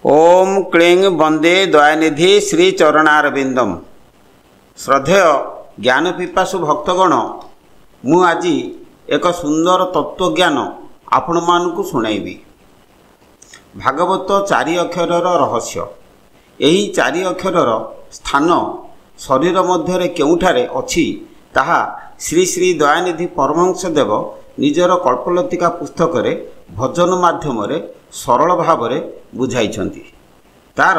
ओम क्लीं वंदे दयानिधि श्री चरणारविंदम। श्रद्धेय ज्ञान पिपासु भक्तगण, मु आज एक सुंदर तत्वज्ञान आपण मानकु सुनाइबी। भागवत चारि अक्षरर रहस्य। एही चारि अक्षरर स्थान शरीर मध्यरे केउठारे अछि ताहा श्री श्री दयानिधि परमहंस देव निजर कल्पलतिका पुस्तक रे भजन माध्यम रे सरल भाव रे बुझाइछंती। तार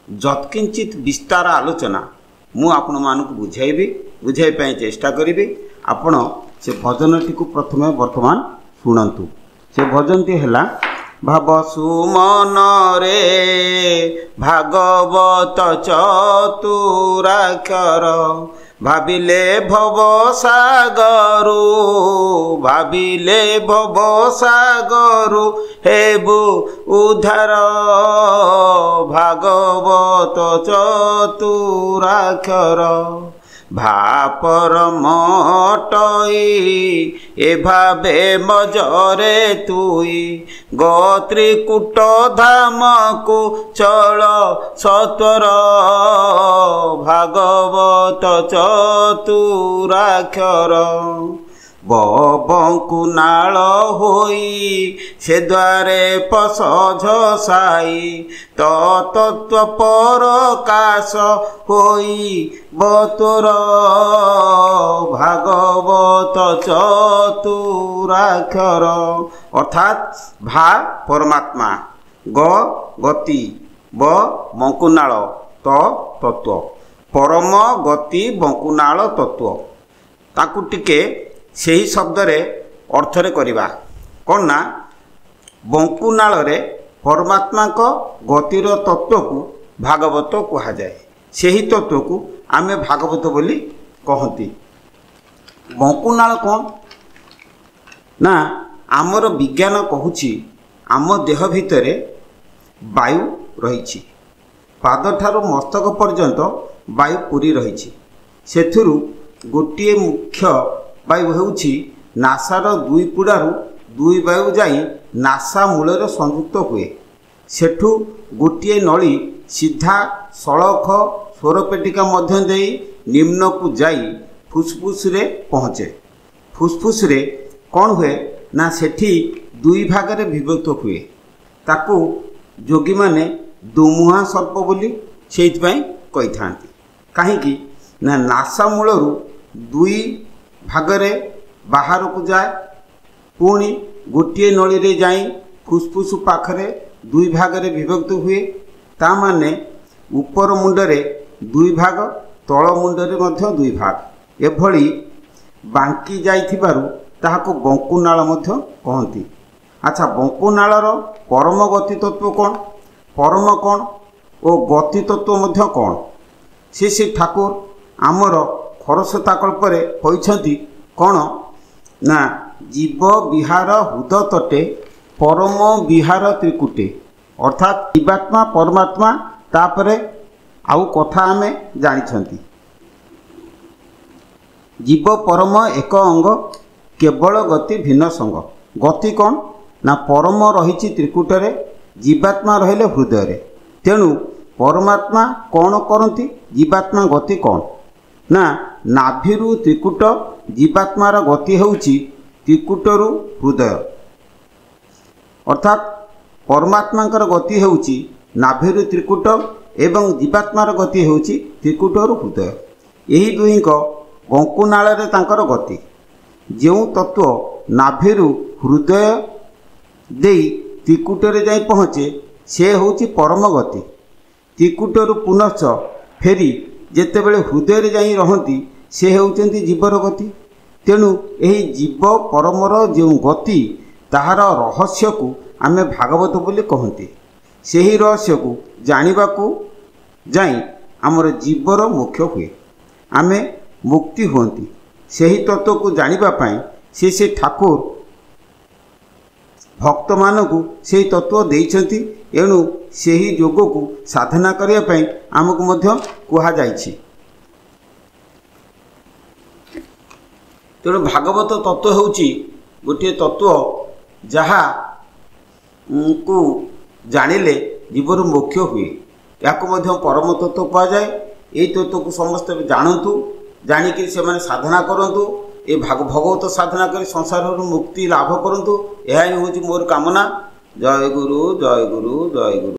जत्किंचित विस्तार आलोचना मु आपण मानकु बुझाई पई चेष्टा करिबी। आपण से भजनटी को प्रथमे वर्तमान सुनंतु। से भजनटी हला भाव सुमन रे भागवत चतुराक्षर भाविले भव सागरु हेबु उद्धार भागवत चतुराक्षर भापर मटई ए भावे मजरे तुई गोत्रिकूट धाम को चल सत्वर भागवत चतुराक्षर बबंकुनाल होई से द्वारे पसझ साई तत्व परकाश होई बतोर भागवत चतुराक्षर। अर्थात भा परमात्मा, ग गति, ब बंकुनाल, त तत्व, परम गति बंकुनाल तत्व। ताकू टिके सही शब्द रे अर्थ रे करिबा कोन ना बंकुनाल रे परमात्मा को गतिर तत्व को भागवत कहा जाए। सही तत्व को आमे भागवत बोली कहती। बंकुनाल कौन ना आमर विज्ञान कहूची आम देह भितरे वायु रही पाद ठारू मस्तक पर्यंत वायु पूरी रही। सेथुरु गोटिए मुख्य वायु होउची नासार दुई पुड़ारू दुई वायु जाई नासा मूलर संयुक्त हुए। सेठू गोटिए नली सीधा सड़क स्वरपेटिका मध्य देई निम्न को जाई फुसफुस रे पहुँचे। फुसफुस रे कौन हुए ना सेठी दुई भाग रे विभक्त हुए। ताकू जोगी माने दुमुहा सर्प बोली सेइथपाई कहि थांती। काहेकि ना नासा मूलरू दुई भागरे बाहर को जाए पुणी गोटे नली रे जाई फुसफुस पाखरे दुई भागरे विभक्त हुए। ता माने ऊपर मुंडरे दुई भाग तल मुंडरे मध्य दुई भाग एभली बांकी जाइथिबारु ताहाको बंकुनाल मध्य कहंती। अच्छा, बंकुनालर परम गति तत्व कौन, परम कौन और गति तत्व मध्य कौन? श्री ठाकुर आमर खरसता कल्परे होइछंती कौन ना जीव विहार हुद तटे परम विहार त्रिकुटे। अर्थात जीवात्मा परमात्मा तापरे आउ कथा आमे जानिछंती। जीव परम एक अंग केवल गति भिन्न संग। गति कौन ना परम रही त्रिकुटरे जीवात्मा रहिले हृदय। तेणु परमात्मा कौन करती, जीवात्मा गति कौन ना नाभिरु त्रिकुट जीवात्मार गति होउची त्रिकुटरु हृदय। अर्थात परमात्मांकर गति होउची नाभिरु त्रिकुट एवं जीवात्मार गति होउची त्रिकुटरु हृदय। एही दुहींक बंकुनाल रे तांकर गति। जेउ तत्व नाभिरु हृदय देई त्रिकुटरे जाई पहुँचे से होउची परम गति। त्रिकुटरु पुनश्च फेरी जेतेबेले हृदय रे जाई रहंती से होउचंती जीवर गति। तेणु एही जीव परमर जो गति ताहार रहस्य को आमे भागवत बोली कहंती। सेही रहस्य को जानिबा को जाई आमर जीवर मोक्ष हुए, आमे मुक्ति होंती। सेही तत्व को जानिबा पाई से ठाकुर भक्त मानकु सेही तत्व देइछंती। एणु सेही योग को साधना करिया पाई आमको मध्य कुहा जाइछि। तेणु भागवत तत्व होउची गोटे तत्व जहा को जानिले जीवर मोक्ष हुए। या परम तत्व कहुए। यही तत्व को समस्ते जानतु, जाणिक से साधना करूँ, ये भगवत साधना कर संसार मुक्ति लाभ करूँ। यह हूँ मोर कामना। जय गुरु जय गुरु जय गुरु।